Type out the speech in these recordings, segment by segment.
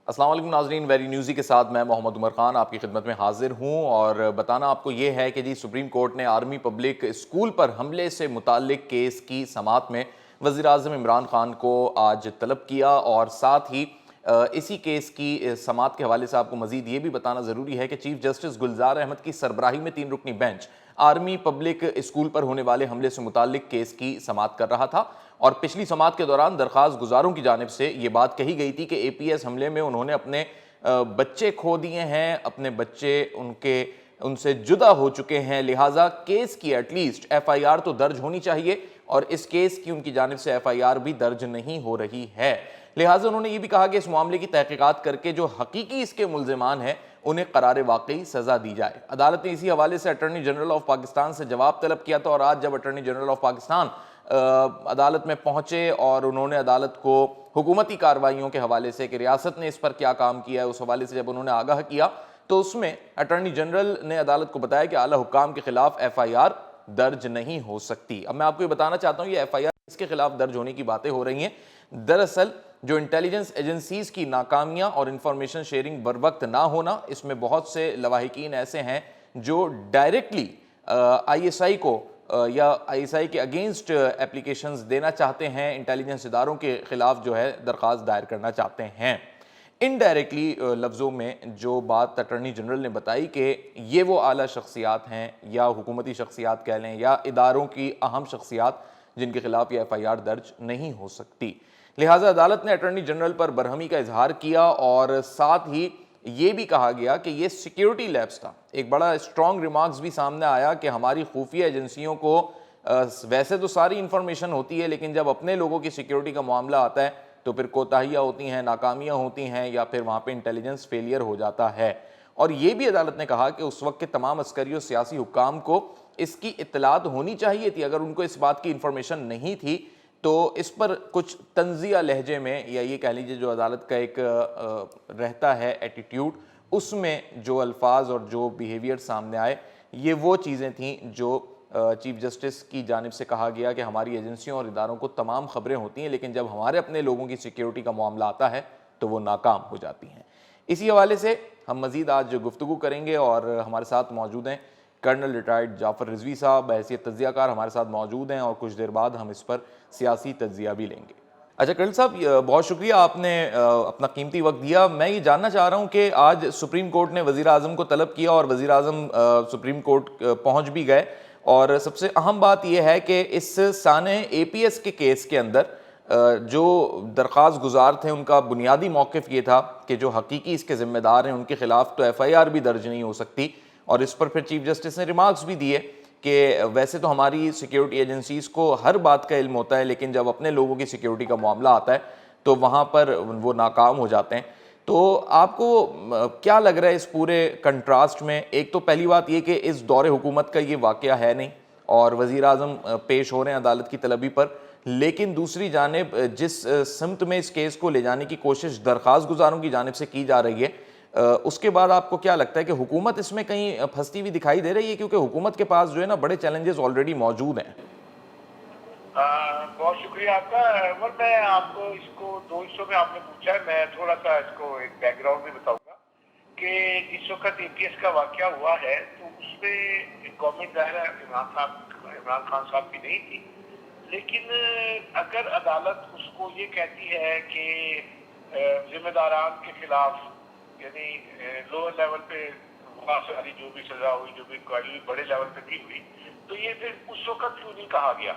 السلام علیکم ناظرین، ویری نیوزی کے ساتھ میں محمد عمر خان آپ کی خدمت میں حاضر ہوں اور بتانا آپ کو یہ ہے کہ سپریم کورٹ نے آرمی پبلک اسکول پر حملے سے متعلق کیس کی سماعت میں وزیر اعظم عمران خان کو آج طلب کیا، اور ساتھ ہی اسی کیس کی سماعت کے حوالے سے آپ کو مزید یہ بھی بتانا ضروری ہے کہ چیف جسٹس گلزار احمد کی سربراہی میں 3 رکنی بینچ آرمی پبلک اسکول پر ہونے والے حملے سے متعلق کیس کی سماعت کر رہا تھا، اور پچھلی سماعت کے دوران درخواست گزاروں کی جانب سے یہ بات کہی گئی تھی کہ اے پی ایس حملے میں انہوں نے اپنے بچے کھو دیے ہیں، اپنے بچے ان سے جدا ہو چکے ہیں، لہٰذا کیس کی at least F I R تو درج ہونی چاہیے، اور اس کیس کی ان کی جانب سے ایف آئی آر بھی درج نہیں ہو رہی ہے۔ لہٰذا انہوں نے یہ بھی کہا کہ اس معاملے کی تحقیقات کر کے جو حقیقی اس کے ملزمان ہیں انہیں قرار واقعی سزا دی جائے۔ عدالت نے اسی حوالے سے اٹارنی جنرل آف پاکستان سے جواب طلب کیا تھا، اور آج جب اٹارنی جنرل آف پاکستان عدالت میں پہنچے اور انہوں نے عدالت کو حکومتی کارروائیوں کے حوالے سے کہ ریاست نے اس پر کیا کام کیا ہے اس حوالے سے جب انہوں نے آگاہ کیا، تو اس میں اٹارنی جنرل نے عدالت کو بتایا کہ اعلیٰ حکام کے خلاف ایف آئی آر درج نہیں ہو سکتی۔ اب میں آپ کو یہ بتانا چاہتا ہوں یہ ایف آئی آر اس کے خلاف درج ہونے کی باتیں ہو رہی ہیں، دراصل جو انٹیلیجنس ایجنسیز کی ناکامیاں اور انفارمیشن شیئرنگ بر وقت نہ ہونا، اس میں بہت سے لواحقین ایسے ہیں جو ڈائریکٹلی آئی ایس آئی کو یا آئی ایس آئی کے اگینسٹ اپلیکیشنز دینا چاہتے ہیں، انٹیلیجنس اداروں کے خلاف جو ہے درخواست دائر کرنا چاہتے ہیں۔ انڈائریکٹلی لفظوں میں جو بات اٹارنی جنرل نے بتائی کہ یہ وہ اعلیٰ شخصیات ہیں یا حکومتی شخصیات کہہ لیں یا اداروں کی اہم شخصیات جن کے خلاف یہ ایف آئی آر درج نہیں ہو سکتی، لہٰذا عدالت نے اٹارنی جنرل پر برہمی کا اظہار کیا، اور ساتھ ہی یہ بھی کہا گیا کہ یہ سیکیورٹی لیپس تھا۔ ایک بڑا اسٹرانگ ریمارکس بھی سامنے آیا کہ ہماری خفیہ ایجنسیوں کو ویسے تو ساری انفارمیشن ہوتی ہے، لیکن جب اپنے لوگوں کی سیکیورٹی کا معاملہ آتا ہے تو پھر کوتاہیاں ہوتی ہیں، ناکامیاں ہوتی ہیں، یا پھر وہاں پہ انٹیلیجنس فیلئر ہو جاتا ہے۔ اور یہ بھی عدالت نے کہا کہ اس وقت کے تمام عسکری اور سیاسی حکام کو اس کی اطلاعات ہونی چاہیے تھی، اگر ان کو اس بات کی انفارمیشن نہیں تھی تو اس پر کچھ تنزیہ لہجے میں، یا یہ کہہ لیجیے جو عدالت کا ایک رہتا ہے ایٹیٹیوڈ، اس میں جو الفاظ اور جو بیہیویئر سامنے آئے یہ وہ چیزیں تھیں جو چیف جسٹس کی جانب سے کہا گیا کہ ہماری ایجنسیوں اور اداروں کو تمام خبریں ہوتی ہیں، لیکن جب ہمارے اپنے لوگوں کی سیکیورٹی کا معاملہ آتا ہے تو وہ ناکام ہو جاتی ہیں۔ اسی حوالے سے ہم مزید آج گفتگو کریں گے، اور ہمارے ساتھ موجود ہیں کرنل ریٹائرڈ جعفر رضوی صاحب، بحیثیت تجزیہ کار ہمارے ساتھ موجود ہیں، اور کچھ دیر بعد ہم اس پر سیاسی تجزیہ بھی لیں گے۔ اچھا کرنل صاحب، بہت شکریہ آپ نے اپنا قیمتی وقت دیا۔ میں یہ جاننا چاہ رہا ہوں کہ آج سپریم کورٹ نے وزیر اعظم کو طلب کیا، اور وزیر اعظم سپریم کورٹ پہنچ بھی گئے، اور سب سے اہم بات یہ ہے کہ اس سانحہ اے پی ایس کے کیس کے اندر جو درخواست گزار تھے ان کا بنیادی موقف یہ تھا کہ جو حقیقی اس کے ذمہ دار ہیں ان کے خلاف تو ایف آئی آر بھی درج نہیں ہو سکتی، اور اس پر پھر چیف جسٹس نے ریمارکس بھی دیے کہ ویسے تو ہماری سیکیورٹی ایجنسیز کو ہر بات کا علم ہوتا ہے، لیکن جب اپنے لوگوں کی سیکیورٹی کا معاملہ آتا ہے تو وہاں پر وہ ناکام ہو جاتے ہیں۔ تو آپ کو کیا لگ رہا ہے اس پورے کنٹراسٹ میں؟ ایک تو پہلی بات یہ کہ اس دور حکومت کا یہ واقعہ ہے نہیں، اور وزیر اعظم پیش ہو رہے ہیں عدالت کی طلبی پر، لیکن دوسری جانب جس سمت میں اس کیس کو لے جانے کی کوشش درخواست گزاروں کی جانب سے کی جا رہی ہے، اس کے بعد آپ کو کیا لگتا ہے کہ حکومت اس میں کہیں پھنستی ہوئی دکھائی دے رہی ہے؟ کیونکہ حکومت کے پاس جو ہے نا بڑے چیلنجز آلریڈی موجود ہیں۔ بہت شکریہ آپ کا عمر۔ میں آپ کو اس کو 2 حصوں میں آپ نے پوچھا ہے، میں تھوڑا سا اس کو ایک بیک گراؤنڈ بھی بتاؤں گا کہ جس وقت اے پی ایس کا واقعہ ہوا ہے تو اس میں گورنمنٹ ظاہر ہے عمران خان صاحب کی نہیں تھی، لیکن اگر عدالت اس کو یہ کہتی ہے کہ ذمہ داران کے خلاف یعنی لوور لیول پہ ساری جو بھی سزا ہوئی، جو بھی انکوائری ہوئی، بڑے لیول پہ بھی ہوئی، تو یہ پھر اس وقت کیوں نہیں کہا گیا؟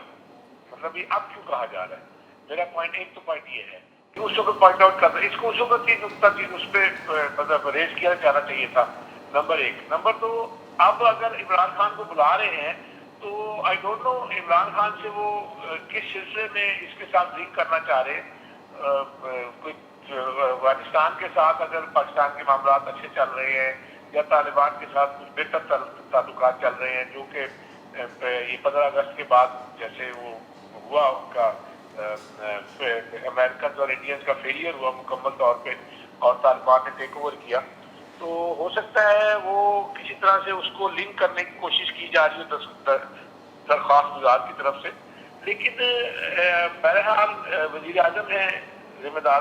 مطلب یہ اب کیوں کہا جا رہا ہے؟ میرا ایک تو پوائنٹ یہ ہے کہ اس وقت پوائنٹ آؤٹ کرتا ہے، اس کو اس وقت ہی نقطہ اس پہ مطلب ریز کیا جانا چاہیے تھا، نمبر 1۔ نمبر 2، اب اگر عمران خان کو بلا رہے ہیں تو I don't know Imran Khan سے وہ کس سلسلے میں اس کے ساتھ لنک کرنا چاہ رہے ہیں۔ کوئی افغانستان کے ساتھ اگر پاکستان کے معاملات اچھے چل رہے ہیں، یا طالبان کے ساتھ کچھ بہتر تعلقات چل رہے ہیں، جو کہ یہ 15 اگست کے بعد جیسے وہ ہوا ان کا امریکنز اور انڈینز کا فیلئر ہوا مکمل طور پہ اور طالبان نے ٹیک اوور کیا، تو ہو سکتا ہے وہ کسی طرح سے اس کو لنک کرنے کی کوشش کی جا رہی ہے درخواست گزار کی طرف سے۔ لیکن بہرحال وزیر اعظم ہیں، ذمہ دار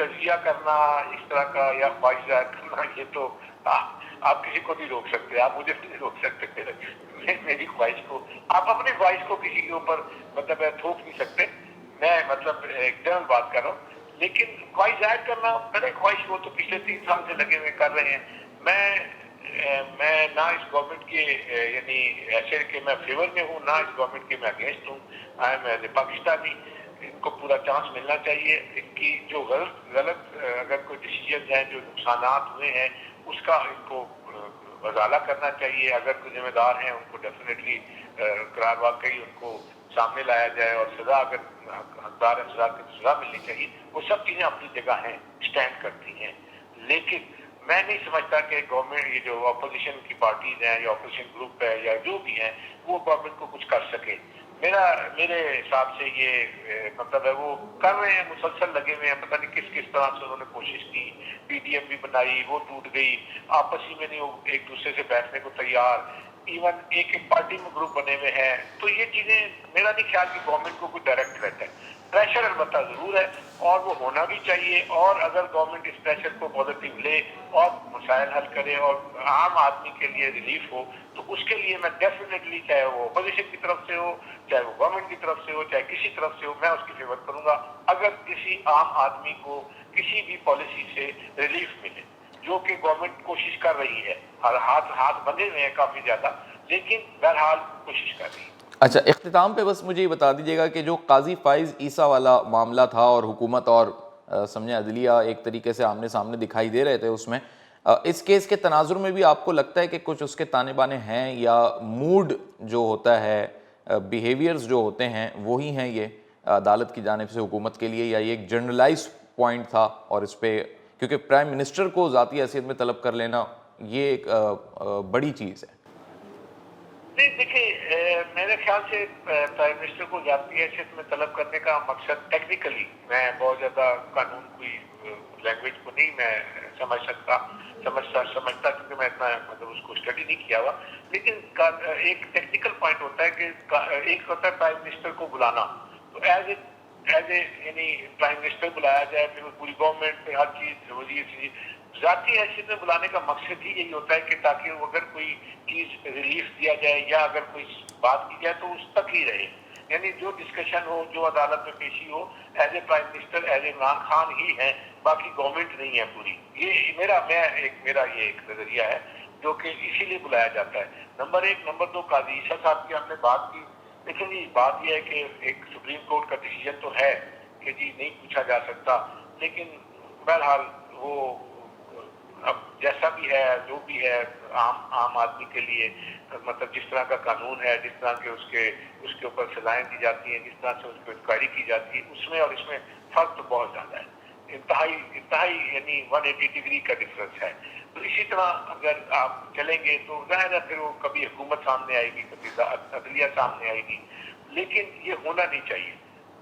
تجزیہ کرنا اس طرح کا یا خواہش ظاہر کرنا، یہ تو آپ کسی کو نہیں روک سکتے، آپ مجھے نہیں روک سکتے میری خواہش کو، آپ اپنی خواہش کو کسی کے اوپر مطلب تھوپ نہیں سکتے. میں مطلب ایک جنرل بات کر رہا ہوں، لیکن خواہش ظاہر کرنا میرے خواہش وہ تو پچھلے 3 سال سے لگے ہوئے کر رہے ہیں. میں نہ اس گورنمنٹ کے یعنی ایسے کہ میں فیور میں ہوں، نہ اس گورنمنٹ کے میں اگینسٹ ہوں. I am as a Pakistani. ان کو پورا چانس ملنا چاہیے. ان کی جو غلط اگر کوئی ڈیسیجن ہیں، جو نقصانات ہوئے ہیں، اس کا ان کو ازالہ کرنا چاہیے. اگر کوئی ذمہ دار ہیں ان کو ڈیفینیٹلی قرار واقعی ان کو سامنے لایا جائے، اور سزا اگر حقدار ہے سزا کی سزا ملنی چاہیے. وہ سب چیزیں اپنی جگہ ہیں، اسٹینڈ کرتی ہیں. لیکن میں نہیں سمجھتا کہ گورنمنٹ یہ جو اپوزیشن کی پارٹیز ہیں یا اپوزیشن گروپ ہے یا جو بھی ہیں وہ گورنمنٹ کو کچھ کر سکے. میرے حساب سے یہ مطلب ہے وہ کر رہے ہیں، مسلسل لگے ہوئے ہیں. پتہ نہیں کس طرح سے انہوں نے کوشش کی، پی ڈی ایم بھی بنائی، وہ ٹوٹ گئی. آپس ہی میں نہیں وہ ایک دوسرے سے بیٹھنے کو تیار، ایون ایک پارٹی میں گروپ بنے ہوئے ہیں. تو یہ چیزیں میرا نہیں خیال کہ گورنمنٹ کو کوئی ڈائریکٹ تھریٹ ہے. پریشر البتہ ضرور ہے اور وہ ہونا بھی چاہیے. اور اگر گورنمنٹ اس پریشر کو پازیٹیو لے اور مسائل حل کرے اور عام آدمی کے لیے ریلیف ہو، تو اس کے لیے میں ڈیفینیٹلی، چاہے وہ اپوزیشن کی طرف سے ہو، چاہے وہ گورنمنٹ کی طرف سے ہو، چاہے کسی طرف سے ہو، میں اس کی فیور کروں گا. اگر کسی عام آدمی کو کسی بھی پالیسی سے ریلیف ملے، جو کہ گورنمنٹ کوشش کر رہی ہے، ہاتھ بندھے ہوئے ہیں کافی زیادہ، لیکن بہرحال کوشش کر رہی ہے. اچھا، اختتام پہ بس مجھے یہ بتا دیجیے گا کہ جو قاضی فائز عیسیٰ والا معاملہ تھا اور حکومت اور سمجھیں عدلیہ ایک طریقے سے آمنے سامنے دکھائی دے رہے تھے اس میں، اس کیس کے تناظر میں بھی آپ کو لگتا ہے کہ کچھ اس کے تانے بانے ہیں، یا موڈ جو ہوتا ہے، بیہیویئرز جو ہوتے ہیں وہی ہیں یہ عدالت کی جانب سے حکومت کے لیے، یا یہ ایک جنرلائز پوائنٹ تھا؟ اور اس پہ کیونکہ پرائم منسٹر کو ذاتی حیثیت میں طلب کر لینا یہ ایک بڑی چیز ہے. نہیں دیکھیے، میرے خیال سے پرائم منسٹر کو ذاتی حیثیت میں طلب کرنے کا مقصد ٹیکنیکلی، میں بہت زیادہ قانون کی لینگویج کو نہیں میں سمجھتا کیونکہ میں اتنا مطلب اس کو اسٹڈی نہیں کیا ہوا. لیکن ایک ٹیکنیکل پوائنٹ ہوتا ہے کہ ایک ہوتا ہے پرائم منسٹر کو بلانا، تو ایز اے یعنی پرائم منسٹر بلایا جائے، پھر پوری گورنمنٹ پہ ہر چیز وزیر ذاتی حیثیت میں بلانے کا مقصد ہی یہی ہوتا ہے کہ تاکہ اگر کوئی چیز ریلیف دیا جائے یا اگر کوئی بات کی جائے تو اس تک ہی رہے. یعنی جو ڈسکشن ہو، جو عدالت میں پیشی ہو، as a prime minister as a Imran Khan ہی ہیں، باقی گورنمنٹ نہیں ہے پوری. یہ میرا یہ ایک نظریہ ہے جو کہ اسی لیے بلایا جاتا ہے. نمبر 1. نمبر 2، قاضی عیسیٰ صاحب کی ہم نے بات کی. لیکن جی بات یہ ہے کہ ایک سپریم کورٹ کا ڈیسیجن تو ہے کہ جی نہیں پوچھا جا سکتا، لیکن بہرحال وہ اب جیسا بھی ہے، جو بھی ہے، عام آدمی کے لیے مطلب جس طرح کا قانون ہے، جس طرح کے اس کے اوپر سزائیں دی جاتی ہیں، جس طرح سے اس کو انکوائری کی جاتی ہے، اس میں اور اس میں فرق تو بہت زیادہ ہے. انتہائی یعنی 180 ڈگری کا ڈفرنس ہے. تو اسی طرح اگر آپ چلیں گے تو ظاہر ہے پھر وہ کبھی حکومت سامنے آئے گی، کبھی عدلیہ سامنے آئے گی. لیکن یہ ہونا نہیں چاہیے.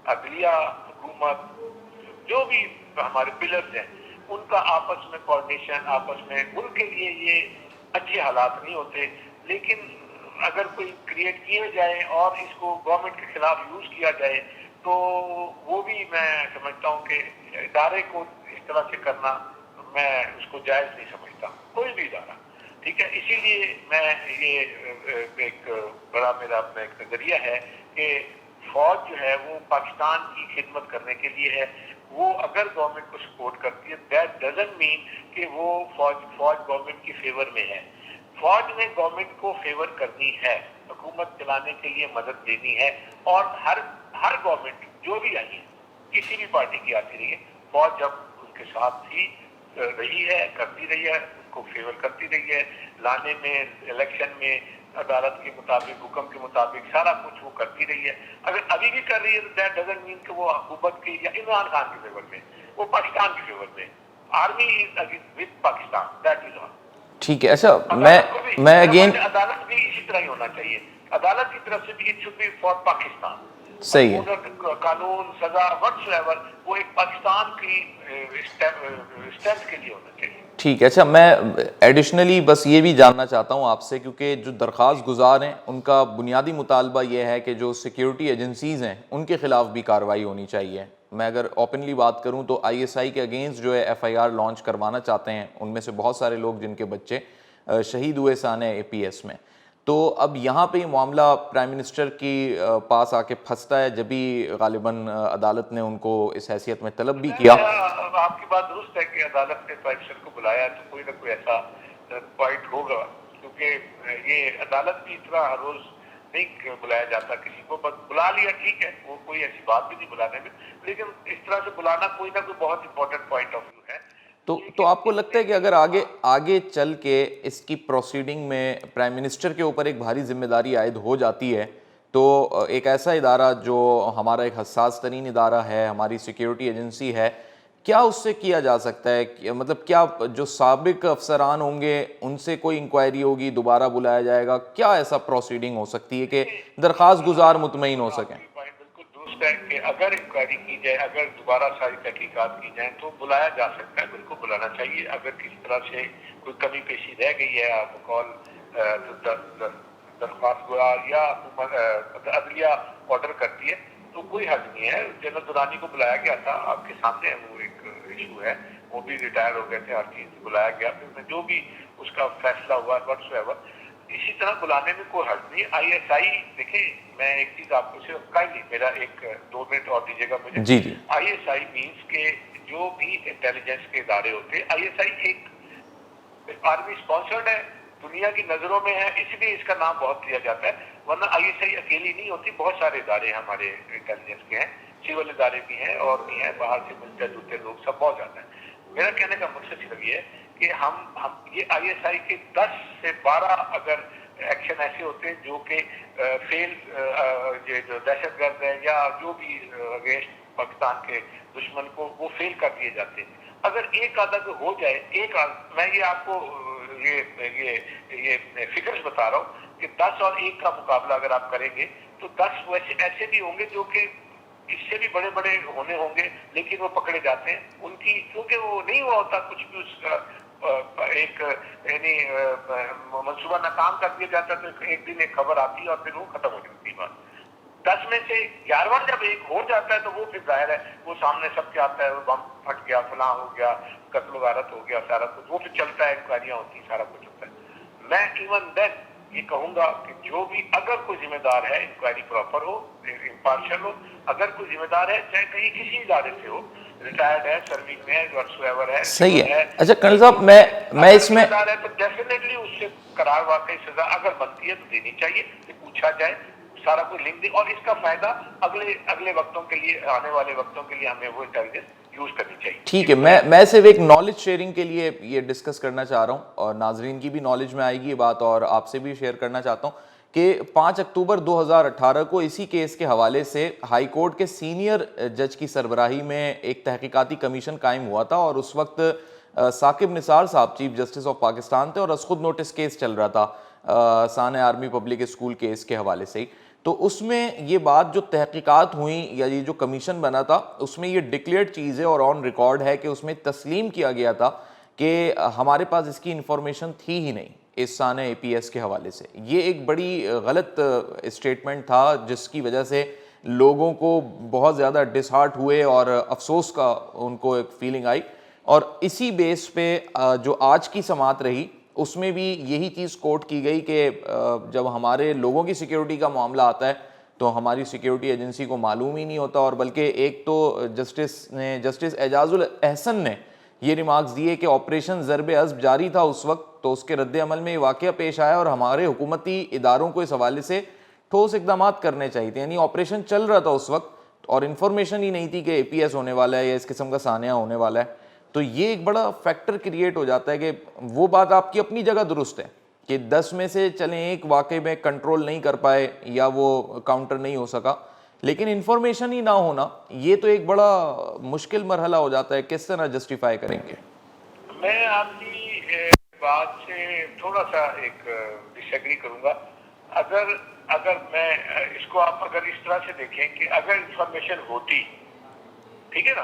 عدلیہ، حکومت، جو بھی ہمارے پلرز ہیں، ان کا آپس میں کوآرڈینیشن، آپس میں ملک کے لیے یہ اچھے حالات نہیں ہوتے. لیکن اگر کوئی کریٹ کیے جائے اور اس کو گورنمنٹ کے خلاف یوز کیا جائے تو وہ بھی میں سمجھتا ہوں کہ ادارے کو اس طرح سے کرنا میں اس کو جائز نہیں سمجھتا، کوئی بھی ادارہ. ٹھیک ہے، اسی لیے میں یہ ایک بڑا میرا اپنا ایک نظریہ ہے کہ فوج جو ہے وہ پاکستان کی خدمت کرنے کے لیے ہے. وہ اگر گورنمنٹ کو سپورٹ کرتی ہے، دیٹ ڈزنٹ مین کہ وہ فوج گورنمنٹ کی فیور میں ہے. فوج نے گورنمنٹ کو فیور کرنی ہے، حکومت چلانے کے لیے مدد دینی ہے. اور ہر گورنمنٹ جو بھی آئی ہے، کسی بھی پارٹی کی آتی رہی ہے، فوج جب ان کے ساتھ تھی، رہی ہے، کرتی رہی ہے، ان کو فیور کرتی رہی ہے، لانے میں، الیکشن میں، عدالت کے مطابق، حکم کے مطابق سارا کچھ وہ کرتی رہی ہے. اگر ابھی بھی کر رہی ہے تو دیٹ ڈزنٹ مین کہ وہ حکومت کی یا عمران خان کے فیور میں، وہ پاکستان کے فیور میں. Army is with Pakistan, that is all. ٹھیک ہے. اچھا، میں اگین عدالت بھی اسی طرح ہی ہونا چاہیے. عدالت کی طرف سے بھی it should be for Pakistan. صحیح ہے. قانون، سزا، وٹس ایور، وہ ایک پاکستان کی اسٹرینتھ کے لیے ہونا چاہیے. ٹھیک ہے. اچھا میں ایڈیشنلی بس یہ بھی جاننا چاہتا ہوں آپ سے, کیونکہ جو درخواست گزار ہیں ان کا بنیادی مطالبہ یہ ہے کہ جو سیکیورٹی ایجنسیز ہیں ان کے خلاف بھی کارروائی ہونی چاہیے. میں اگر اوپنلی بات کروں تو آئی ایس آئی کے اگینسٹ جو ہے ایف آئی آر لانچ کروانا چاہتے ہیں, ان میں سے بہت سارے لوگ جن کے بچے شہید ہوئے سانحہ اے پی ایس میں. تو اب یہاں پہ یہ معاملہ پرائم منسٹر کی پاس آ کے پھنستا ہے, جبھی غالباً عدالت نے ان کو اس حیثیت میں طلب بھی کیا. آپ کی بات درست ہے کہ عدالت نے پرائم منسٹر کو بلایا تو کوئی نہ کوئی ایسا پوائنٹ ہوگا, کیونکہ یہ عدالت بھی اتنا ہر روز نہیں بلایا جاتا کسی کو, بس بلا لیا ٹھیک ہے, وہ کوئی ایسی بات بھی نہیں بلانے میں, لیکن اس طرح سے بلانا کوئی نہ کوئی بہت امپورٹنٹ پوائنٹ آف ویو ہے. تو آپ کو لگتا ہے کہ اگر آگے چل کے اس کی پروسیڈنگ میں پرائم منسٹر کے اوپر ایک بھاری ذمہ داری عائد ہو جاتی ہے تو ایک ایسا ادارہ جو ہمارا ایک حساس ترین ادارہ ہے, ہماری سیکیورٹی ایجنسی ہے, کیا اس سے کیا جا سکتا ہے؟ مطلب کیا جو سابق افسران ہوں گے ان سے کوئی انکوائری ہوگی, دوبارہ بلایا جائے گا, کیا ایسا پروسیڈنگ ہو سکتی ہے کہ درخواست گزار مطمئن ہو سکیں؟ بالکل درست ہے کہ اگر انکوائری کی جائے, اگر دوبارہ ساری تحقیقات کی جائیں تو بلایا جا سکتا ہے, بالکل بلانا چاہیے. اگر کسی طرح سے کوئی کمی پیشی رہ گئی ہے آپ درخواست گزار یا عدلیہ آرڈر کرتی ہے تو کوئی حرج نہیں ہے. جنرل دورانی کو بلایا گیا تھا, آپ کے سامنے وہ ایک ایشو ہے, وہ بھی ریٹائر ہو گئے تھے, ہر چیز بلایا گیا, پھر جو بھی اس کا فیصلہ ہوا واٹس ایور اسی طرح بلانے میں کوئی حرج نہیں. آئی ایس آئی دیکھیں, میں ایک چیز آپ کو صرف کائنڈلی میرا ایک 2 منٹ اور دیجیے گا مجھے. جی جی. آئی ایس آئی مینس کہ جو بھی انٹیلیجنس کے ادارے ہوتے ہیں, آئی ایس آئی ایک آرمی اسپانسرڈ ہے, دنیا کی نظروں میں ہے, اس لیے اس کا نام بہت لیا جاتا ہے, ورنہ آئی ایس آئی اکیلی نہیں ہوتی, بہت سارے ادارے ہمارے انٹیلیجنس کے ہیں, سول ادارے بھی ہیں اور بھی ہیں, باہر سے ملتے جلتے لوگ سب بہت زیادہ ہیں. میرا کہنے کا مقصد صرف یہ ہے کہ ہم یہ آئی ایس آئی کے 10 سے 12 اگر ایکشن ایسے ہوتے ہیں جو کہ فیل جو دہشت گرد ہے یا جو بھی اگینسٹ پاکستان کے دشمن کو وہ فیل کر دیے جاتے ہیں. اگر ایک آدھا ہو جائے, میں یہ آپ کو یہ فگرز بتا رہا ہوں کہ 10 اور 1 کا مقابلہ اگر آپ کریں گے تو 10 ویسے ایسے بھی ہوں گے جو کہ اس سے بھی بڑے بڑے ہونے ہوں گے, لیکن وہ پکڑے جاتے ہیں. ان کی کیونکہ وہ نہیں ہوا ہوتا کچھ بھی, اس کا ایک یعنی منصوبہ ناکام کر دیا جاتا ہے تو ایک دن ایک خبر آتی ہے اور پھر وہ ختم ہو جاتی ہے بات. 10 میں سے 11واں جب ایک ہو جاتا ہے تو وہ پھر ظاہر ہے وہ سامنے سب کے آتا ہے, وہ بم پھٹ گیا, فلاں ہو گیا, قتل و غارت ہو گیا, سارا کچھ وہ پھر چلتا ہے, انکوائریاں ہوتی ہیں, سارا کچھ ہوتا ہے. میں ایون دین یہ کہوں گا کہ جو بھی اگر کوئی ذمہ دار ہے, انکوائری پراپر ہو, امپارشل ہو, اگر کوئی ذمہ دار ہے چاہے کہیں کسی ادارے سے ہو, ریٹائرڈ ہے, سروس میں ہے, واٹس ایور ہے, صحیح ہے. اچھا کرنل صاحب, میں اس میں ذمہ دار ہے تو ڈیفینیٹلی اس سے قرار واقعی سزا اگر بنتی ہے تو دینی چاہیے, کہ پوچھا جائے, سارا کوئی لنک دے, اور اس کا فائدہ اگلے وقتوں کے لیے, آنے والے وقتوں کے لیے ہمیں وہ انٹیلیجنس یوز کرنی چاہیے. ٹھیک ہے, میں صرف ایک نالج شیئرنگ کے لیے یہ ڈسکس کرنا چاہ رہا ہوں, اور ناظرین کی بھی نالج میں آئے گی یہ بات, اور آپ سے بھی شیئر کرنا چاہتا ہوں کہ 5 اکتوبر 2018 کو اسی کیس کے حوالے سے ہائی کورٹ کے سینئر جج کی سربراہی میں ایک تحقیقاتی کمیشن قائم ہوا تھا, اور اس وقت ثاقب نثار صاحب چیف جسٹس آف پاکستان تھے, اور از خود نوٹس کیس چل رہا تھا سانحہ آرمی پبلک اسکول کیس کے حوالے سے ہی. تو اس میں یہ بات جو تحقیقات ہوئیں یا یہ جو کمیشن بنا تھا اس میں یہ ڈکلیئرڈ چیز ہے اور آن ریکارڈ ہے کہ اس میں تسلیم کیا گیا تھا کہ ہمارے پاس اس کی انفارمیشن تھی ہی نہیں اس سانحہ اے پی ایس کے حوالے سے. یہ ایک بڑی غلط اسٹیٹمنٹ تھا جس کی وجہ سے لوگوں کو بہت زیادہ ڈس ہارٹ ہوئے اور افسوس کا ان کو ایک فیلنگ آئی, اور اسی بیس پہ جو آج کی سماعت رہی اس میں بھی یہی چیز کوٹ کی گئی کہ جب ہمارے لوگوں کی سیکیورٹی کا معاملہ آتا ہے تو ہماری سیکیورٹی ایجنسی کو معلوم ہی نہیں ہوتا, اور بلکہ ایک تو جسٹس اعجاز الاحسن نے یہ ریمارکس دیے کہ آپریشن ضرب عصب جاری تھا اس وقت, تو اس کے رد عمل میں یہ واقعہ پیش آیا اور ہمارے حکومتی اداروں کو اس حوالے سے ٹھوس اقدامات کرنے چاہیے تھے. یعنی آپریشن چل رہا تھا اس وقت اور انفارمیشن ہی نہیں تھی کہ اے پی ایس ہونے والا ہے یا اس قسم کا سانحہ ہونے والا ہے. تو یہ ایک بڑا فیکٹر کریٹ ہو جاتا ہے کہ وہ بات آپ کی اپنی جگہ درست ہے کہ 10 میں سے چلیں ایک واقعے میں کنٹرول نہیں کر پائے یا وہ کاؤنٹر نہیں ہو سکا, لیکن انفارمیشن ہی نہ ہونا یہ تو ایک بڑا مشکل مرحلہ ہو جاتا ہے. کس طرح جسٹیفائی کریں گے؟ میں آپ کی بات سے تھوڑا سا ایک ڈس ایگری کروں گا. اگر میں اس کو آپ اگر اس طرح سے دیکھیں کہ اگر انفارمیشن ہوتی, ٹھیک ہے نا,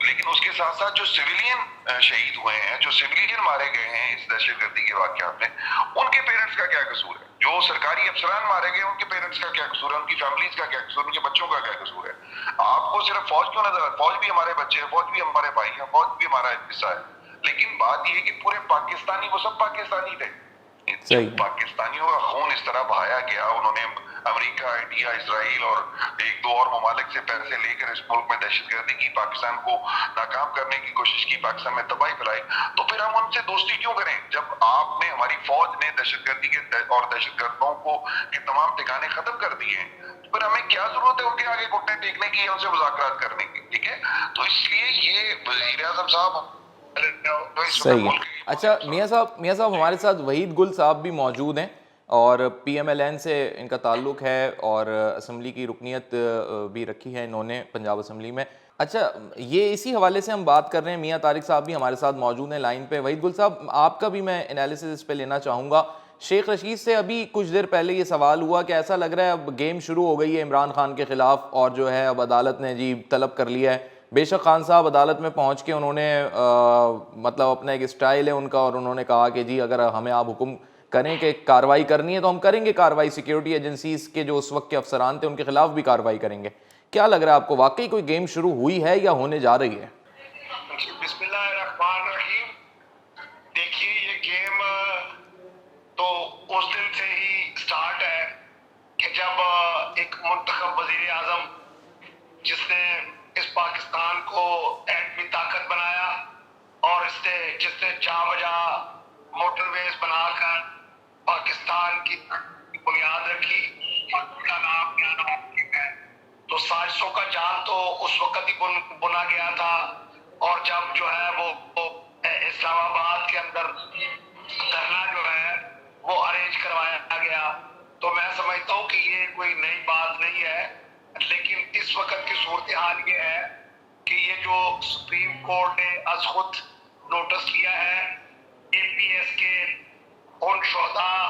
لیکن اس کے ساتھ ساتھ جو سویلین شہید ہوئے ہیں, جو سویلین مارے گئے ہیں اس دہشت گردی کے واقعات میں, ان کے پیرنٹس کا کیا قصور ہے؟ جو سرکاری افسران مارے گئے ان کے پیرنٹس کا کیا قصور ہے؟ ان کی فیملیز کا کیا قصور ہے؟ ان کے بچوں کا کیا قصور ہے؟ آپ کو صرف فوج کیوں نظر؟ فوج بھی ہمارے بچے ہیں, فوج بھی ہمارے بھائی ہیں, فوج بھی ہمارا حصہ ہے, لیکن بات یہ کہ پورے پاکستانی, وہ سب پاکستانی تھے. صحیح. پاکستانیوں کا خون اس طرح بہایا گیا, انہوں نے امریکہ, انڈیا, اسرائیل اور ایک دو اور ممالک سے پیسے لے کر اس ملک میں دہشت گردی کی, پاکستان کو ناکام کرنے کی کوشش کی, پاکستان میں تباہی پھیلائی. تو پھر ہم ان سے دوستی کیوں کریں جب آپ نے, ہماری فوج نے دہشت گردی کے اور دہشت گردوں کو کے تمام ٹھکانے ختم کر دیے ہیں؟ پھر ہمیں کیا ضرورت ہے ان کے آگے گھٹنے ٹیکنے کی یا ان سے مذاکرات کرنے کی؟ ٹھیک ہے, تو اس لیے یہ وزیر اعظم صاحب صحیح ہے. اچھا میاں صاحب ہمارے ساتھ وحید گل صاحب بھی موجود ہیں اور پی ایم ایل این سے ان کا تعلق ہے اور اسمبلی کی رکنیت بھی رکھی ہے انہوں نے پنجاب اسمبلی میں. اچھا یہ اسی حوالے سے ہم بات کر رہے ہیں, میاں طارق صاحب بھی ہمارے ساتھ موجود ہیں لائن پہ. وحید گل صاحب آپ کا بھی میں انالیسس اس پہ لینا چاہوں گا. شیخ رشید سے ابھی کچھ دیر پہلے یہ سوال ہوا کہ ایسا لگ رہا ہے اب گیم شروع ہو گئی ہے عمران خان کے خلاف اور جو ہے اب عدالت نے جی طلب کر لیا ہے. بے شک خان صاحب عدالت میں پہنچ کے انہوں نے مطلب اپنا ایک اسٹائل ہے ان کا, اور انہوں نے کہا کہ جی اگر ہمیں آپ حکم کریں کہ کارروائی کرنی ہے تو ہم کریں گے کارروائی, سیکیورٹی ایجنسیز کے جو اس وقت کے افسران تھے ان کے خلاف بھی کارروائی کریں گے. کیا لگ رہا ہے آپ کو, واقعی کوئی گیم شروع ہوئی ہے یا ہونے جا رہی ہے؟ بسم اللہ الرحمن الرحیم. دیکھیے یہ گیم تو اس دن سے ہی سٹارٹ ہے کہ جب ایک منتخب وزیر اعظم جس نے اس پاکستان کو ایٹمی طاقت بنایا اور جس نے جا بجا موٹر ویز بنا کر پاکستان کی بنیاد رکھی, اس کا نام ہے, تو سازشوں کا جال تو اس وقت ہی بنا گیا تھا. اور جب جو ہے وہ اسلام آباد کے اندر دھرنا جو ہے وہ ارینج کروایا گیا, تو میں سمجھتا ہوں کہ یہ کوئی نئی بات نہیں ہے. لیکن اس وقت کی صورتحال یہ ہے کہ یہ جو سپریم کورٹ نے از خود نوٹس لیا ہے اے پی ایس کے ان شہداء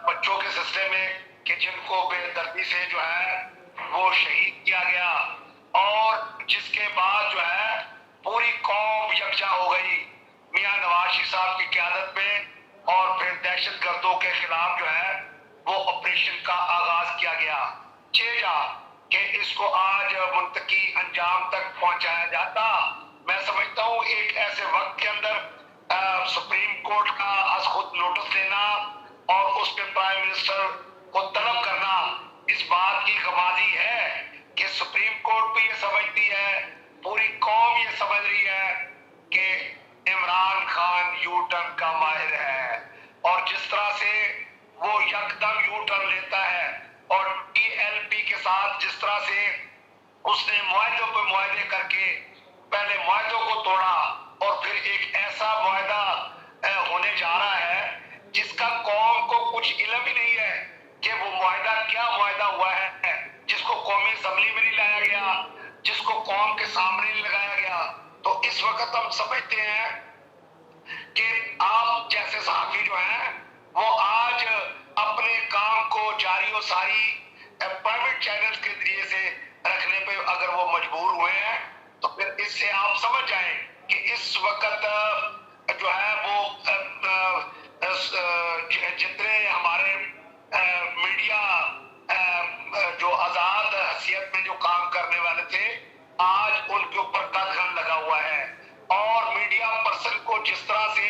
بچوں کے سلسلے میں کہ جن کو بے دردی سے جو ہے وہ شہید کیا گیا, اور جس کے بعد جو ہے پوری قوم یکجا ہو گئی میاں نواز شریف صاحب کی قیادت میں, اور پھر دہشت گردوں کے خلاف جو ہے وہ آپریشن کا آغاز کیا گیا. چیجا کہ اس کو آج منطقی انجام تک پہنچایا جاتا, میں سمجھتا ہوں ایک ایسے وقت کے اندر سپریم کورٹ کا از خود نوٹس لینا اور اس پہ پرائم منسٹر کو طلب کرنا اس بات کی غمازی ہے کہ سپریم کورٹ بھی یہ سمجھتی ہے, پوری قوم یہ سمجھ رہی ہے کہ عمران خان یو ٹرن کا ماہر ہے, اور جس طرح سے وہ یکدم یو ٹرن لیتا ہے اور ٹی ایل پی کے ساتھ جس طرح سے اس نے معاہدوں پہ معاہدے کر کے پہلے معاہدوں کو توڑا اور پھر ایک ایسا معاہدہ ہونے جا رہا ہے جس کا قوم کو کچھ علم ہی نہیں ہے کہ وہ معاہدہ کیا معاہدہ ہوا ہے, جس کو قومی اسمبلی میں نہیں لایا گیا, جس کو قوم کے سامنے نہیں لگایا گیا. تو اس وقت ہم سمجھتے ہیں کہ آپ جیسے صحافی جو ہیں وہ آج اپنے کام کو جاری و ساری پرائیویٹ چینل کے ذریعے سے رکھنے پہ اگر وہ مجبور ہوئے ہیں تو پھر اس سے آپ سمجھ جائیں کہ اس وقت جو ہے وہ جتنے ہمارے میڈیا جو آزاد حیثیت میں جو کام کرنے والے تھے آج ان کے اوپر قدغن لگا ہوا ہے, اور میڈیا پرسن کو جس طرح سے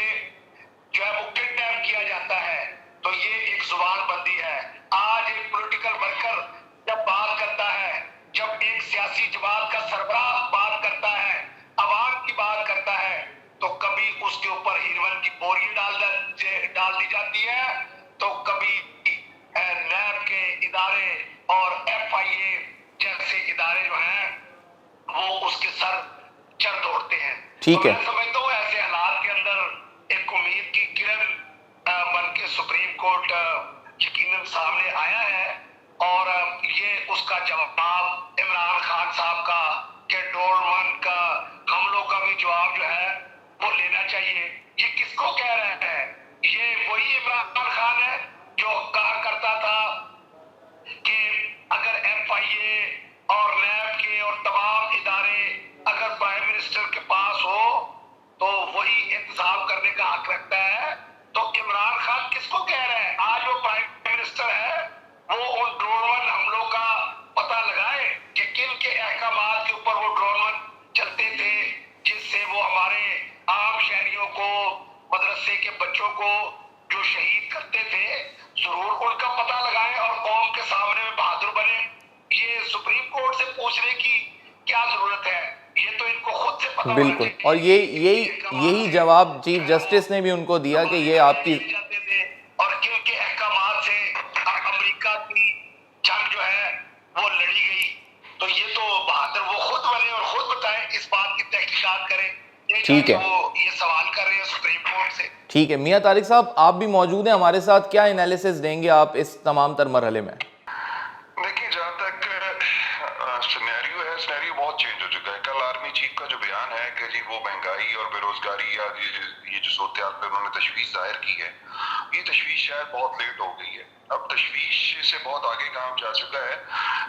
جو ہے وہ کڈنیپ کیا جاتا ہے, تو یہ ایک زبان بندی ہے. آج ایک پولیٹیکل ورکر جب بات کرتا ہے, جب ایک سیاسی جماعت کا سربراہ بات کرتا ہے, عوام کی بات کرتا ہے, تو کبھی اس کے اوپر ہیروئن کی بوری ڈال دی جاتی ہے, تو کبھی نیب کے ادارے اور ایف آئی اے جیسے ادارے جو ہیں وہ اس کے سر چڑھ دوڑتے ہیں. تو میں سمجھتا ہوں ایسے حالات کے اندر ایک امید کی کرن بن کے سپریم کورٹ یقیناً سامنے آیا ہے, اور یہ اس کا جواب عمران خان صاحب کا کہ ڈورمن کا حملوں کا بھی جواب جو ہے وہ لینا چاہیے. یہ کس کو کہہ رہے ہیں؟ یہ وہی عمران خان ہے جو کہا کرتا تھا کہ اگر ایف آئی اے اور نیب کے اور تمام ادارے اگر پرائم منسٹر کام کرنے کا حق رکھتا ہے. تو عمران خان کس کو کہہ رہے ہیں؟ آج وہ پرائم منسٹر ہے, وہ ان ڈرون حملوں کا پتہ لگائے کہ کن کے احکامات کے اوپر وہ ڈرون چلتے تھے, جس سے وہ ہمارے عام شہریوں کو, مدرسے کے بچوں کو جو شہید کرتے تھے, ضرور ان کا پتہ لگائیں اور قوم کے سامنے میں بہادر بنے. یہ سپریم کورٹ سے پوچھنے کی کیا ضرورت ہے؟ یہ تو ان کو خود سے پتہ ہونا بالکل, چاہیے. اور یہی جواب چیف جسٹس نے بھی ان کو دیا کہ یہ آپ کی جاتے تھے اور کن کے احکامات سے امریکہ کی جنگ جو ہے وہ لڑی گئی. تو یہ تو بہادر وہ خود بنے اور خود بتائیں, اس بات کی تحقیقات کریں. ٹھیک ہے, وہ یہ سوال کر رہے ہیں سپریم کورٹ سے. ٹھیک ہے. میاں طارق صاحب آپ بھی موجود ہیں ہمارے ساتھ, کیا انالیسس دیں گے آپ اس تمام تر مرحلے میں؟ دیکھیں, جہاں تک سینیریو ہے, سینیریو بہت چینج ہو چکا ہے. کل آرمی چیف کا جو بیان ہے کہ جی وہ مہنگائی اور بے روزگاری یا یہ جو صورتحال پہ انہوں نے تشویش ظاہر کی ہے, یہ تشویش شاید بہت لیٹ ہو گئی ہے. اب تشویش سے بہت آگے کام جا چکا ہے.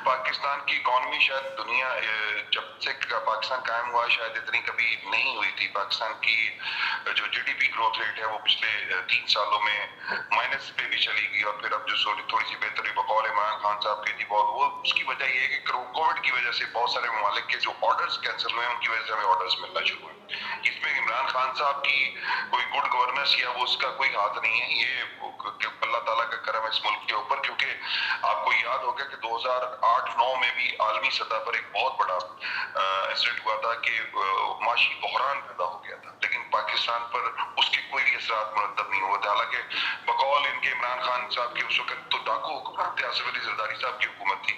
پاکستان کی اکانومی شاید دنیا جب سے پاکستان قائم ہوا شاید اتنی کبھی نہیں ہوئی تھی. پاکستان کی جو G D P growth rate ہے وہ پچھلے 3 سالوں میں مائنس پہ بھی چلی گئی, اور پھر اب جو تھوڑی سی بہتری بقول عمران خان صاحب کی تھی بہت, وہ اس کی وجہ یہ ہے کہ کووڈ کی وجہ سے بہت سارے ممالک کے جو آرڈرز کینسل ہوئے ان کی وجہ سے ہمیں آرڈرز ملنا شروع ہوئے. اس میں عمران خان صاحب کی کوئی گڈ گورننس یا وہ اس کا کوئی ہاتھ نہیں ہے, یہ اللہ تعالیٰ کا کرم ہے اس ملک کے اوپر. کیونکہ آپ کو یاد ہوگا کہ 2008-9 میں بھی عالمی سطح پر ایک بہت بڑا انسیڈنٹ ہوا تھا کہ معاشی بحران پیدا ہو گیا تھا, لیکن پاکستان پر اس کے کوئی اثرات مرتب نہیں ہوئے تھے. حالانکہ بقول ان کے عمران خان صاحب کی اس وقت تو ڈاکو حکومت تھی, آصف علی زرداری صاحب کی حکومت تھی,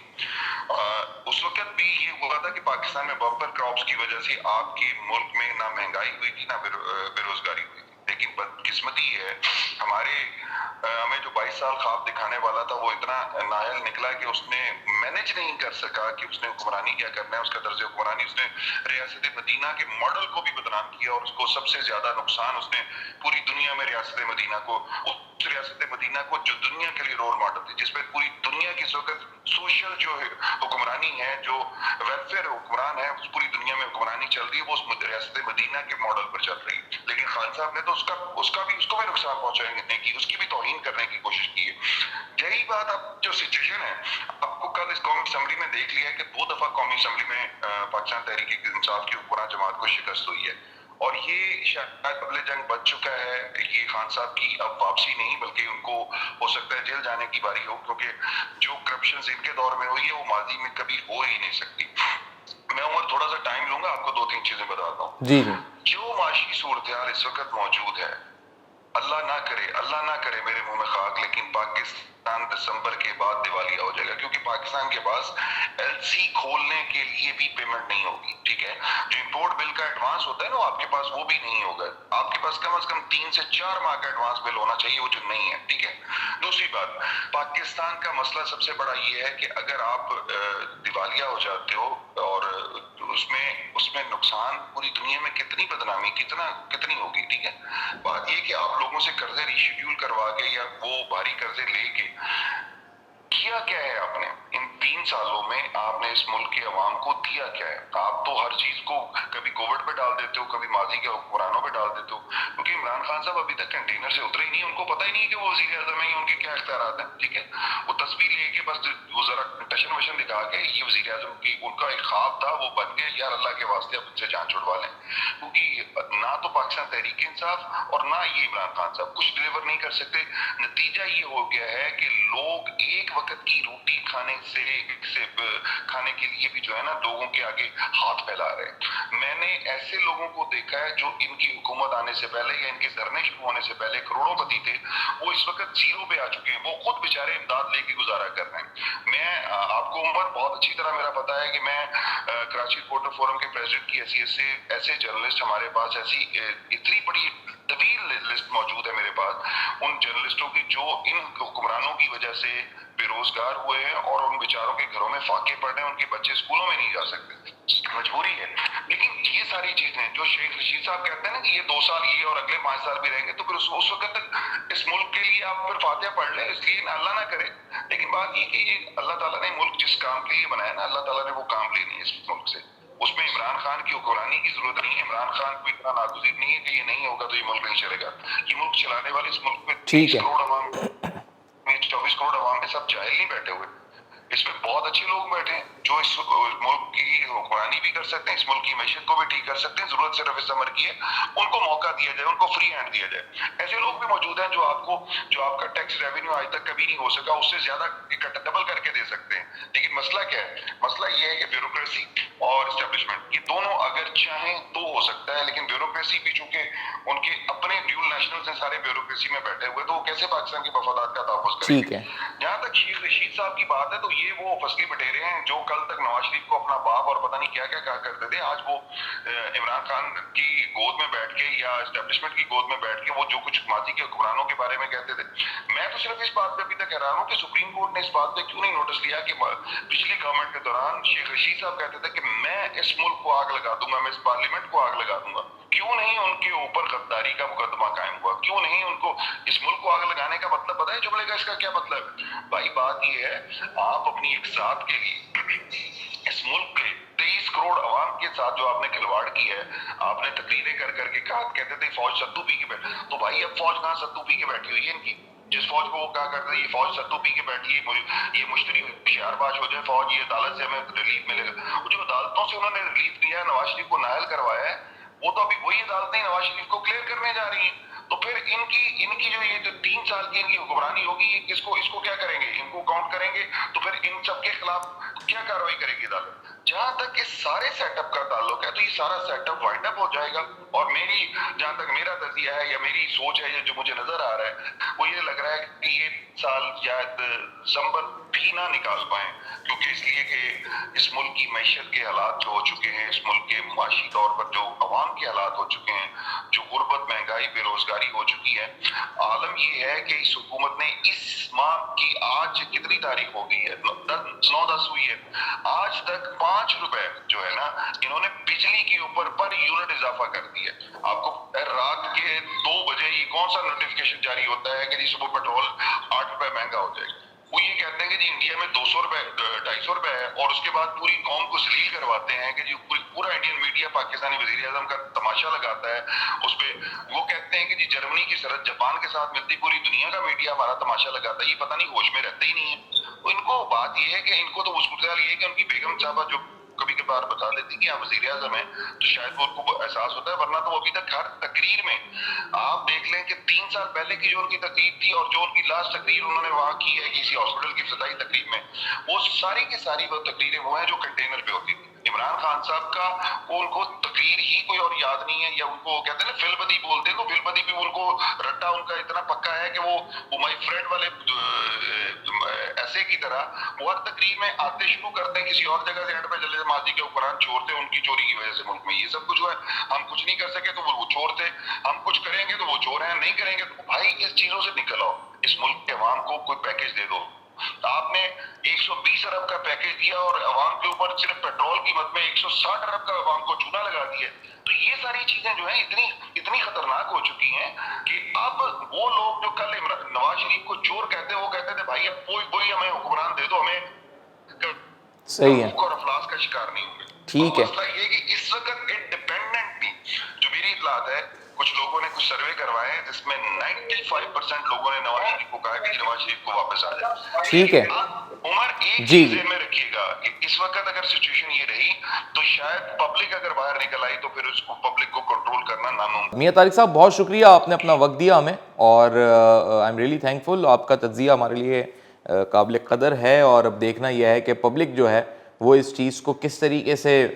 اس وقت بھی یہ ہوا تھا کہ پاکستان میں بمپر کراپس کی وجہ سے آپ کے ملک میں نہ مہنگائی ہوئی تھی نہ بے روزگاری ہوئی تھی. لیکن بدقسمتی ہے ہمیں جو 22 سال خواب دکھانے والا تھا وہ اتنا نااہل نکلا کہ اس نے مینج نہیں کر سکا کہ اس نے حکمرانی کیا کرنا ہے, اس کا طرز حکمرانی. اس نے ریاست مدینہ کے ماڈل کو بھی بدنام کیا, اور اس کو سب سے زیادہ نقصان اس نے پوری دنیا میں ریاست مدینہ کو, اس ریاست مدینہ کو جو دنیا کے لیے رول ماڈل تھی, جس پہ پوری دنیا کی اس وقت سوشل جو حکمرانی ہے, جو ویلفیئر حکمران ہے, اس پوری دنیا میں حکمرانی چل رہی ہے, وہ اس ریاست مدینہ کے ماڈل پر چل رہی ہے. لیکن خان صاحب نے تو اس کو بھی نقصان پہنچانے کی, اس کی بھی توہین کرنے کی کوشش کی ہے. یہی بات اب جو سچویشن ہے, آپ کو کل اس قومی اسمبلی میں دیکھ لیا کہ 2 دفعہ قومی اسمبلی میں پاکستان تحریک انصاف کی حکمران جماعت کو شکست ہوئی ہے, اور یہ شاید قبل جنگ بچ چکا ہے. یہ خان صاحب کی اب واپسی نہیں, بلکہ ان کو ہو سکتا ہے جیل جانے کی باری ہو, کیونکہ جو کرپشن ان کے دور میں ہوئی ہے وہ ماضی میں کبھی ہو ہی نہیں سکتی. میں عمر تھوڑا سا ٹائم لوں گا, آپ کو 2-3 چیزیں بتاتا ہوں. جی جی. جو معاشی صورتحال اس وقت موجود ہے, اللہ نہ کرے میرے منہ میں خاک, لیکن پاکستان دسمبر کے بعد دیوالیہ ہو جائے گا, کیونکہ پاکستان کے پاس ایل سی کھولنے کے لیے بھی پیمنٹ نہیں ہوگی. ٹھیک ہے, جو امپورٹ بل کا ایڈوانس ہوتا ہے نا, آپ کے پاس وہ بھی نہیں ہوگا. آپ کے پاس کم از کم 3 سے 4 ماہ کا ایڈوانس بل ہونا چاہیے, وہ جو نہیں ہے. ٹھیک ہے. دوسری بات, پاکستان کا مسئلہ سب سے بڑا یہ ہے کہ اگر آپ دیوالیہ ہو جاتے ہو, اور اس میں نقصان پوری دنیا میں کتنی بدنامی کتنی ہوگی. ٹھیک ہے. بات یہ کہ آپ لوگوں سے قرضے ریشیڈیول کروا کے یا وہ بھاری قرضے لے کے کیا ہے آپ نے ان 3 سالوں میں, آپ نے اس ملک کے عوام کو دیا کیا ہے؟ آپ تو ہر چیز کو کبھی کووڈ پہ ڈال دیتے ہو, کبھی ماضی کے حکمرانوں پہ ڈال دیتے ہو, کیونکہ عمران خان صاحب ابھی تک کنٹینر سے اترے ہی نہیں, ان کو پتہ ہی نہیں ہے کہ وہ وزیر اعظم ہیں, ان کے کیا اختیارات ہیں. ٹھیک ہے. وہ تصویر لے کے بس وہ ذرا ٹشن وشن دکھا کے یہ وزیر اعظم کی ان کا ایک خواب تھا وہ بن گئے, یار اللہ کے واسطے اب ان سے جان چھڑوا لیں, کیونکہ نہ تو پاکستان تحریک انصاف اور نہ یہ عمران خان صاحب کچھ ڈلیور نہیں کر سکتے. نتیجہ یہ ہو گیا ہے کہ لوگ ایک وقت کی روٹی کھانے کے لیے بھی جو ہے نا لوگوں کے آگے ہاتھ پھیلا رہے ہیں. میں نے ایسے لوگوں کو دیکھا ہے جو ان کی حکومت آنے سے پہلے یا ان کے دھرنے شروع ہونے سے پہلے کروڑوں پتی تھے, وہ اس وقت 0 پہ آ چکے ہیں. وہ خود بیچارے امداد لے کے گزارا کر رہے ہیں. میں آپ کو عمر بہت اچھی طرح میرا پتا ہے کہ میں کراچی رپورٹر فورم کے پریزیڈنٹ کی حیثیت سے ایسے جرنلسٹ ہمارے پاس ایسی اتنی بڑی طویل لسٹ موجود ہے میرے پاس, ان جرنلسٹوں کی جو ان حکمرانوں کی وجہ سے بے روزگار ہوئے ہیں اور ان بیچاروں کے گھروں میں فاقے پڑ رہے ہیں, ان کے بچے اسکولوں میں نہیں جا سکتے, مجبوری ہے. لیکن یہ ساری چیزیں جو شیخ رشید صاحب کہتے ہیں نا کہ یہ 2 سال یہ اور اگلے 5 سال بھی رہیں گے, تو پھر اس وقت تک اس ملک کے لیے آپ پھر فاتحہ پڑھ لیں, اس لیے اللہ نہ کرے. لیکن بات یہ کہ اللہ تعالیٰ نے ملک جس کام کے لیے بنایا نا, اللہ تعالیٰ نے وہ کام لینے اس ملک سے. اس میں عمران خان کی حکمرانی کی ضرورت نہیں ہے. عمران خان کو اتنا ناگزیر نہیں ہے کہ یہ نہیں ہوگا تو یہ ملک نہیں چلے گا. یہ ملک چلانے والے اس ملک میں ٹھیک 30 ہے. کروڑ عوام میں 24 کروڑ عوام میں سب جاہل نہیں بیٹھے ہوئے. اس میں بہت اچھے لوگ بیٹھے ہیں جو اس ملک کی حکمرانی بھی کر سکتے ہیں, اس ملک کی معیشت کو بھی ٹھیک کر سکتے ہیں. ضرورت صرف اس عمر کی ہے, ان کو موقع دیا جائے, ان کو فری ہینڈ دیا جائے. ایسے لوگ بھی موجود ہیں جو آپ کا ٹیکس ریونیو آج تک کبھی نہیں ہو سکا اس سے زیادہ ڈبل کر کے دے سکتے ہیں. لیکن مسئلہ کیا ہے؟ مسئلہ یہ ہے کہ بیوروکریسی اور اسٹیبلشمنٹ یہ دونوں اگر چاہیں تو ہو سکتا ہے, لیکن بیوروکریسی بھی چونکہ ان کے اپنے ڈیول نیشنلز ہیں سارے بیوروکریسی میں بیٹھے ہوئے, تو وہ کیسے پاکستان کے مفادات کا تحفظ کریں ٹھیک گے؟ ہے. جہاں تک شیخ رشید صاحب کی بات ہے تو یہ وہ فصلی بٹیرے ہیں جو کل تک نواز شریف کو اپنا باپ اور پتہ نہیں کیا کیا کہا کرتے تھے. آج وہ عمران خان کی گود میں بیٹھ کے یا اسٹیبلشمنٹ کی گود میں بیٹھ کے وہ جو کچھ ماضی کے حکمرانوں کے بارے میں کہتے تھے. میں تو صرف اس بات پہ ابھی تک حیران ہوں کہ سپریم کورٹ نے اس بات پہ کیوں نہیں نوٹس لیا کہ پچھلی گورنمنٹ کے دوران شیخ رشید صاحب کہتے تھے کہ میں اس ملک کو آگ لگا دوں گا, میں اس پارلیمنٹ کو آگ لگا دوں گا. کیوں نہیں ان کے اوپر غداری کا مقدمہ قائم ہوا؟ کیوں نہیں ان کو اس ملک کو آگ لگانے کا مطلب پتہ ہے جملے کا اس کا کیا مطلب ہے؟ بھائی بات یہ ہے آپ اپنی ایک ذات کے لیے اس ملک کے 23 کروڑ عوام کے ساتھ جو آپ نے کھلواڑ کی ہے, آپ نے تقریریں کر کر کے کہا, کہتے تھے فوج ستو پی کے بیٹھ, تو بھائی اب فوج کہاں ستو پی کے بیٹھی ہوئی ہے ان کی؟ جس فوج کو وہ کہا کرتے تھے یہ فوج ستو پی کے بیٹھی ہے, یہ مشتری ہوشیار باز ہو جائے فوج, یہ عدالت سے ہمیں ریلیف ملے گا. جو عدالتوں سے انہوں نے ریلیف دیا ہے, نواز شریف کو نائل کروایا ہے, وہ تو ابھی وہی عدالتیں نواز شریف کو کلیئر کرنے جا رہی ہیں. تو پھر ان کی جو یہ 3 سال کی ان کی حکمرانی ہوگی, اس کو کیا کریں گے؟ ان کو کاؤنٹ کریں گے تو پھر ان سب کے خلاف کیا کارروائی کرے گی عدالت؟ جہاں تک اس سارے سیٹ اپ کا تعلق ہے تو یہ سارا سیٹ اپ وائنڈ اپ ہو جائے گا. اور جہاں تک میرا تجزیہ ہے یا میری سوچ ہے, جو مجھے نظر آ رہا ہے, وہ یہ لگ رہا ہے کہ یہ سال شاید دسمبر بھی نہ نکال پائیں, کیونکہ اس لیے کہ اس ملک کی معیشت کے حالات جو ہو چکے ہیں, اس ملک کے معاشی طور پر جو عوام کے حالات ہو چکے ہیں, جو غربت, مہنگائی, بے روزگاری ہو چکی ہے. عالم یہ ہے کہ اس حکومت نے اس ماہ کی آج کتنی تاریخ ہو گئی ہے, 9-10 ہوئی ہے, آج تک 5 روپے جو ہے نا انہوں نے بجلی کے اوپر پر یونٹ اضافہ کر دیا. آپ کو رات کے 2 بجے یہ کون سا نوٹیفکیشن جاری ہوتا ہے کہ جی صبح پیٹرول 8 روپے مہنگا ہو جائے گا؟ وہ یہ کہتے ہیں کہ جی انڈیا میں 200 روپے 250 روپے ہے, اور اس کے بعد پوری قوم کو ذلیل کرواتے ہیں کہ جی پورا انڈین میڈیا پاکستانی وزیر اعظم کا تماشا لگاتا ہے اس پہ. وہ کہتے ہیں کہ جی جرمنی کی سرحد جاپان کے ساتھ ملتی, پوری دنیا کا میڈیا ہمارا تماشا لگاتا ہے. یہ پتہ نہیں ہوش میں رہتے ہی نہیں ہے. ان کو بات یہ ہے کہ ان کو تو صورتحال یہ ہے کہ ان کی بیگم صاحبہ جو کبھی کبھار بتا دیتی کہ آپ وزیر اعظم ہیں تو شاید وہ ان کو احساس ہوتا ہے, ورنہ تو وہ ابھی تک ہر تقریر میں آپ دیکھ لیں کہ 3 سال پہلے کی جو ان کی تقریر تھی اور جو ان کی لاسٹ تقریر انہوں نے وہاں کی ہے کسی ہاسپٹل کی افتتاحی تقریب میں, وہ ساری کی ساری وہ تقریریں وہ ہیں جو کنٹینر پہ ہوتی تھی. عمران خان صاحب کا ان کو تقریر ہی کوئی اور یاد نہیں ہے, یا ان کو کہتے ہیں نا فل بدی بولتے ہیں, تو فل بدی بھی ان کو رٹا ان کا اتنا پکا ہے کہ وہ مائی فرینڈ والے ایسے کی طرح وہ ہر تقریر میں آتے شروع کرتے ہیں کسی اور جگہ سے اینڈ پہ چلے ماضی کے حکمران چور تھے, ان کی چوری کی وجہ سے ملک میں یہ سب کچھ ہوا ہے, ہم کچھ نہیں کر سکے تو وہ چور تھے, ہم کچھ کریں گے تو وہ چور ہیں, نہیں کریں گے تو بھائی اس چیزوں سے نکل آؤ. اس ملک کے عوام کو کوئی پیکیج دے دو. آپ نے 120 ارب کا پیکیج دیا اور عوام کے اوپر صرف پیٹرول قیمت میں 160 ارب کا عوام کو چونا لگا دیا. تو یہ ساری چیزیں جو ہیں اتنی خطرناک ہو چکی ہیں کہ اب وہ لوگ جو کل نواز شریف کو چور کہتے ہیں, وہ کہتے تھے بھائی اب کوئی ہمیں حکمران دے دو, ہمیں صحیح ہے. اور افلاس کا شکار نہیں ہوں گے. ٹھیک ہے. مسئلہ یہ کہ اس وقت انڈیپینڈنٹلی جو میری اطلاعات ہے, کچھ لوگوں نے کچھ سروے کروائے ہیں جس میں 95% لوگوں نے نواز شریف کو کہا کہ نواز شریف کو واپس آ جائے. ٹھیک ہے. عمر ایک چیز ذہن میں رکھیے گا کہ اس وقت اگر سچویشن یہ رہی تو شاید پبلک اگر باہر نکل آئی تو پھر اس کو پبلک کو کنٹرول کرنا ناممکن. میاں طارق صاحب بہت شکریہ, آپ نے اپنا وقت دیا ہمیں, اور آئی ایم ریئلی تھینک فل. آپ کا تجزیہ ہمارے لیے قابل قدر ہے, اور اب دیکھنا یہ ہے کہ پبلک جو ہے وہ اس چیز کو کس طریقے سے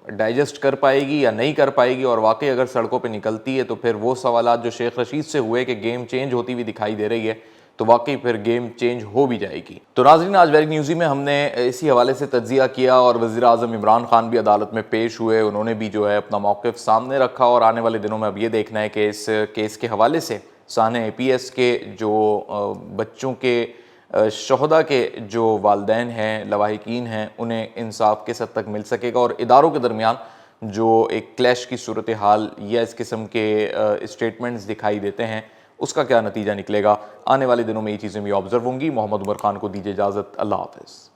ڈائجسٹ کر پائے گی یا نہیں کر پائے گی, اور واقعی اگر سڑکوں پہ نکلتی ہے تو پھر وہ سوالات جو شیخ رشید سے ہوئے کہ گیم چینج ہوتی ہوئی دکھائی دے رہی ہے, تو واقعی پھر گیم چینج ہو بھی جائے گی. تو ناظرین, آج ویرک نیوزی میں ہم نے اسی حوالے سے تجزیہ کیا, اور وزیر اعظم عمران خان بھی عدالت میں پیش ہوئے, انہوں نے بھی جو ہے اپنا موقف سامنے رکھا, اور آنے والے دنوں میں اب یہ دیکھنا ہے کہ اس کیس کے حوالے سے سانحہ APS کے جو بچوں کے شہداء کے جو والدین ہیں, لواحقین ہیں, انہیں انصاف کس حد تک مل سکے گا, اور اداروں کے درمیان جو ایک کلیش کی صورتحال یا اس قسم کے اسٹیٹمنٹس دکھائی دیتے ہیں, اس کا کیا نتیجہ نکلے گا. آنے والے دنوں میں یہ چیزیں بھی آبزرو ہوں گی. محمد عمر خان کو دیجیے اجازت. اللہ حافظ.